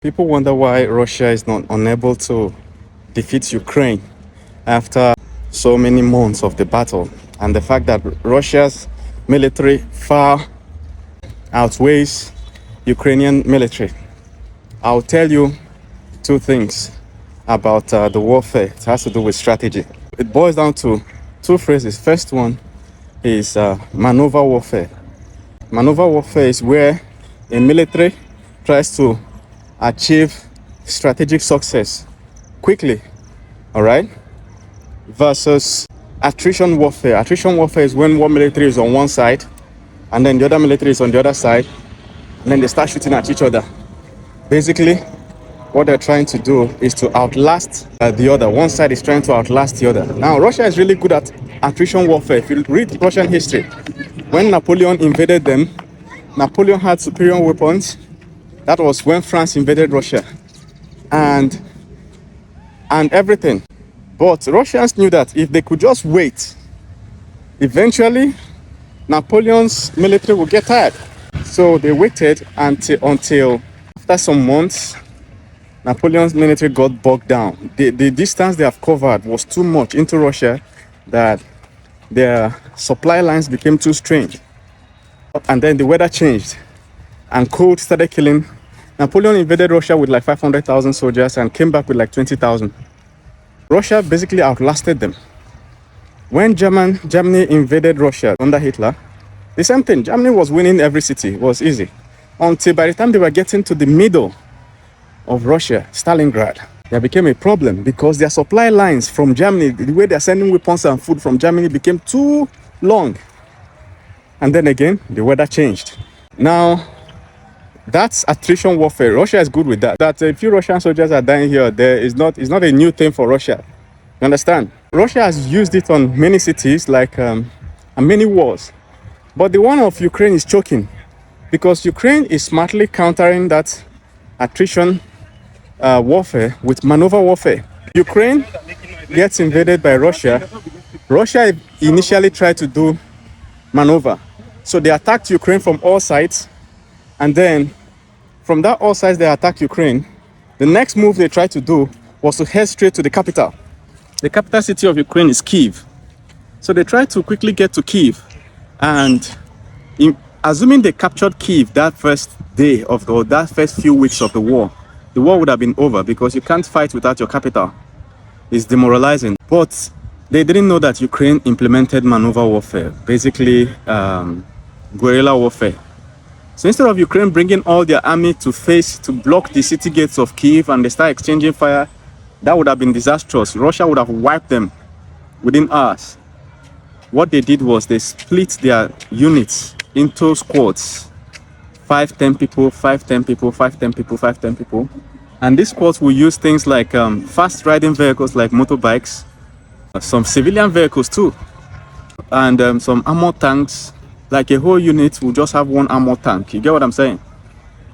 People wonder why Russia is not unable to defeat Ukraine after so many months of the battle, and the fact that Russia's military far outweighs Ukrainian military. I'll tell you two things about the warfare. It has to do with strategy. It boils down to two phrases. First one is maneuver warfare. Maneuver warfare is where a military tries to achieve strategic success quickly, all right, versus attrition warfare. Attrition warfare is when one military is on one side and then the other military is on the other side, and then they start shooting at each other. Basically, what they're trying to do is to outlast the other. One side is trying to outlast the other. Now, Russia is really good at attrition warfare. If you read Russian history, when Napoleon invaded them, Napoleon had superior weapons. That was when France invaded Russia and everything. But Russians knew that if they could just wait, eventually Napoleon's military would get tired. So they waited until after some months, Napoleon's military got bogged down. The distance they have covered was too much into Russia that their supply lines became too strange. And then the weather changed and cold started killing. Napoleon invaded Russia with like 500,000 soldiers and came back with like 20,000. Russia basically outlasted them. When Germany invaded Russia under Hitler, the same thing. Germany was winning every city. It was easy. Until by the time they were getting to the middle of Russia, Stalingrad, there became a problem because their supply lines from Germany, the way they're sending weapons and food from Germany became too long. And then again, the weather changed. Now, that's attrition warfare. Russia is good with that. That a few Russian soldiers are dying here or there is not a new thing for Russia. You understand? Russia has used it on many cities, like and many wars. But the one of Ukraine is choking because Ukraine is smartly countering that attrition warfare with maneuver warfare. Ukraine gets invaded by Russia. Russia initially tried to do maneuver. So they attacked Ukraine from all sides, and then from that all sides they attacked Ukraine. The next move they tried to do was to head straight to the capital. The capital city of Ukraine is Kyiv. So they tried to quickly get to Kyiv, and assuming they captured Kyiv that first day of that first few weeks of the war would have been over because you can't fight without your capital. It's demoralizing. But they didn't know that Ukraine implemented maneuver warfare, basically guerrilla warfare. So instead of Ukraine bringing all their army to block the city gates of Kyiv and they start exchanging fire, that would have been disastrous. Russia would have wiped them within hours. What they did was they split their units into squads. 5, 10 people, 5, 10 people, 5, 10 people, 5, 10 people. And these squads will use things like fast riding vehicles like motorbikes, some civilian vehicles too, and some armor tanks. Like a whole unit will just have one armor tank. You get what I'm saying?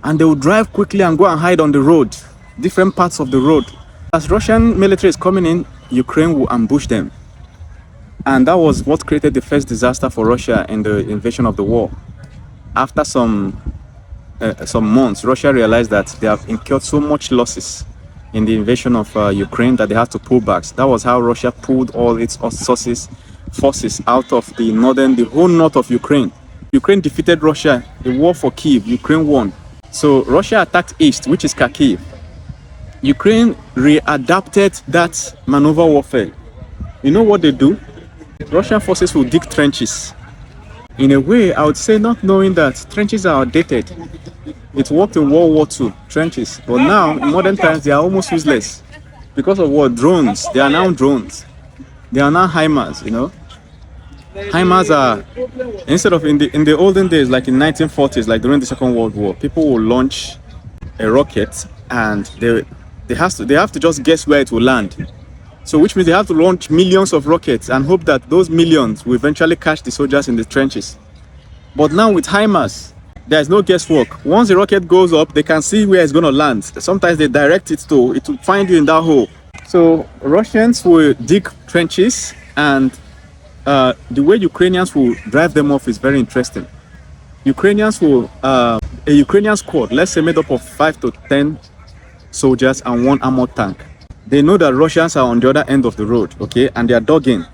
And they will drive quickly and go and hide on the road, different parts of the road. As Russian military is coming in, Ukraine will ambush them. And that was what created the first disaster for Russia in the invasion of the war. After some months, Russia realized that they have incurred so much losses in the invasion of Ukraine that they had to pull back. That was how Russia pulled all its forces out of the whole north of Ukraine. Ukraine defeated Russia. The war for Kyiv, Ukraine won. So Russia attacked east, which is Kharkiv. Ukraine readapted that maneuver warfare. You know what they do? Russian forces will dig trenches. In a way, I would say not knowing that trenches are outdated. It worked in World War II, trenches. But now, in modern times, they are almost useless. Because of what? Drones. They are now drones. They are now HIMARS, you know. HIMARS are, instead of in the olden days, like in 1940s, like during the Second World War, people will launch a rocket and they have to just guess where it will land. So which means they have to launch millions of rockets and hope that those millions will eventually catch the soldiers in the trenches. But now with HIMARS, there is no guesswork. Once the rocket goes up, they can see where it's going to land. Sometimes they direct it to find you in that hole. So Russians will dig trenches, and the way Ukrainians will drive them off is very interesting. Ukrainians will, a Ukrainian squad, let's say made up of 5 to 10 soldiers and 1 armored tank. They know that Russians are on the other end of the road, okay, and they are dogging.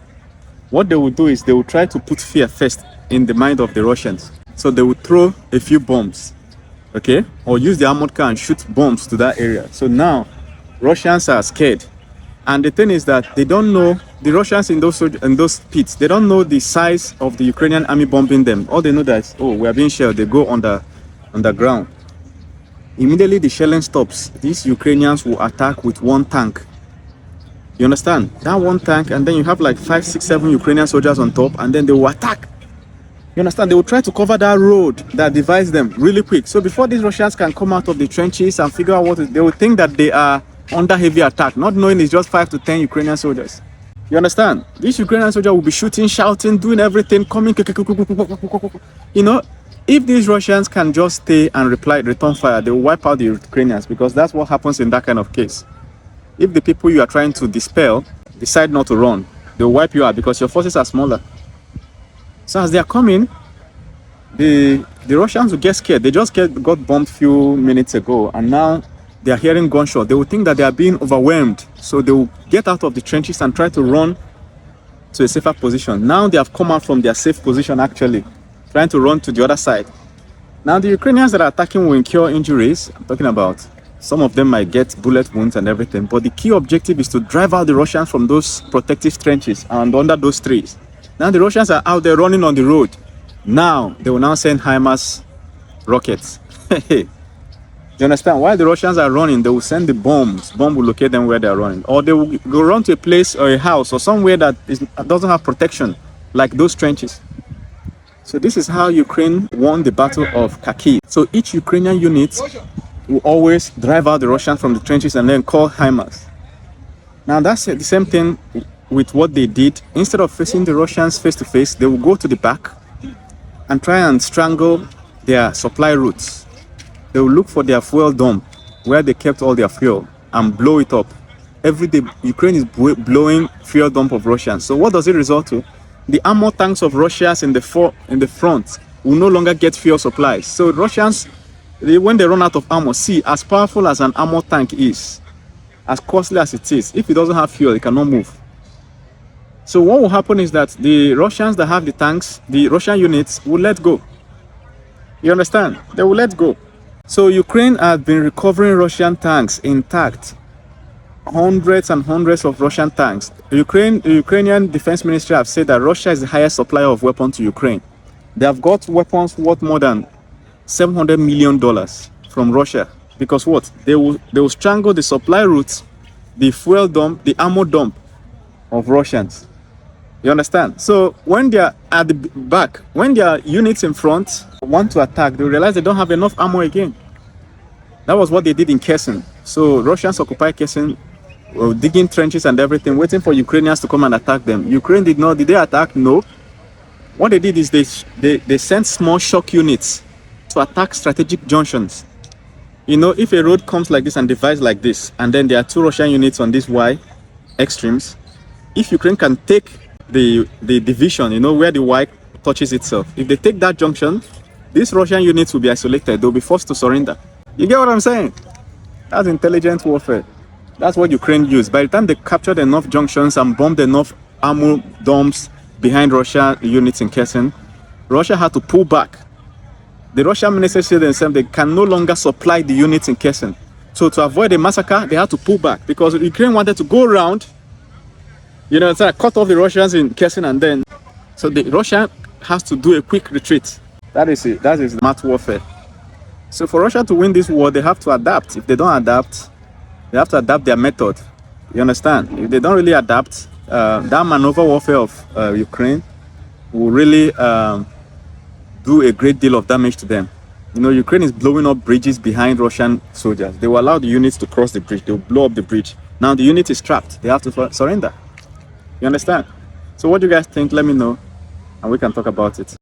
What they will do is they will try to put fear first in the mind of the Russians. So they will throw a few bombs, okay, or use the armored car and shoot bombs to that area. So now Russians are scared. And the thing is that they don't know, the Russians in those pits, they don't know the size of the Ukrainian army bombing them. All they know that, oh, we are being shelled. They go underground. Immediately the shelling stops, these Ukrainians will attack with 1 tank. You understand? That 1 tank, and then you have like 5, 6, 7 Ukrainian soldiers on top, and then they will attack. You understand? They will try to cover that road that divides them really quick. So before these Russians can come out of the trenches and figure out they will think that they are under heavy attack, not knowing it's just 5 to 10 Ukrainian soldiers. You understand? These Ukrainian soldiers will be shooting, shouting, doing everything, coming. You know, if these Russians can just stay and return fire, they will wipe out the Ukrainians, because that's what happens in that kind of case. If the people you are trying to dispel decide not to run, they will wipe you out because your forces are smaller. So as they are coming, the Russians will get scared. They just got bombed a few minutes ago, and now they are hearing gunshot. They will think that they are being overwhelmed. So they will get out of the trenches and try to run to a safer position. Now they have come out from their safe position, actually, trying to run to the other side. Now the Ukrainians that are attacking will incur injuries. I'm talking about some of them might get bullet wounds and everything. But the key objective is to drive out the Russians from those protective trenches and under those trees. Now the Russians are out there running on the road. Now they will now send HIMARS rockets. You understand? While the Russians are running, they will send the bombs. Bomb will locate them where they are running. Or they will go run to a place or a house or somewhere that doesn't have protection, like those trenches. So this is how Ukraine won the Battle of Kharkiv. So each Ukrainian unit will always drive out the Russians from the trenches and then call HIMARS. Now that's the same thing with what they did. Instead of facing the Russians face to face, they will go to the back and try and strangle their supply routes. They will look for their fuel dump where they kept all their fuel and blow it up. Every day, Ukraine is blowing fuel dump of Russians. So what does it result to? The armor tanks of Russians in the front will no longer get fuel supplies. So Russians, when they run out of armor, see, as powerful as an armor tank is, as costly as it is, if it doesn't have fuel, it cannot move. So what will happen is that the Russians that have the tanks, the Russian units, will let go. You understand? They will let go. So Ukraine has been recovering Russian tanks intact. Hundreds and hundreds of Russian tanks. The Ukrainian Defense Ministry have said that Russia is the highest supplier of weapons to Ukraine. They have got weapons worth more than $700 million from Russia. Because what? They will strangle the supply routes, the fuel dump, the ammo dump of Russians. You understand? So when they are at the back, when their units in front want to attack, they realize they don't have enough ammo again. That was what they did in Kherson. So Russians occupied Kherson, digging trenches and everything, waiting for Ukrainians to come and attack them. Ukraine did they attack? No. What they did is they sent small shock units to attack strategic junctions. You know, if a road comes like this and divides like this, and then there are 2 Russian units on these Y extremes, if Ukraine can take the division, you know, where the Y touches itself, if they take that junction, these Russian units will be isolated. They'll be forced to surrender. You get what I'm saying? That's intelligent warfare. That's what Ukraine used. By the time they captured enough junctions and bombed enough ammo dumps behind Russian units in Kherson, Russia had to pull back. The Russian ministers said themselves they can no longer supply the units in Kherson. So to avoid a massacre, they had to pull back because Ukraine wanted to go around, you know, so cut off the Russians in Kherson, and then so the Russia has to do a quick retreat. That is it. That is smart warfare. So for Russia to win this war, they have to adapt. If they don't adapt, they have to adapt their method. You understand? If they don't really adapt, that maneuver warfare of Ukraine will really do a great deal of damage to them. You know, Ukraine is blowing up bridges behind Russian soldiers. They will allow the units to cross the bridge. They will blow up the bridge. Now the unit is trapped. They have to surrender. You understand? So what do you guys think? Let me know and we can talk about it.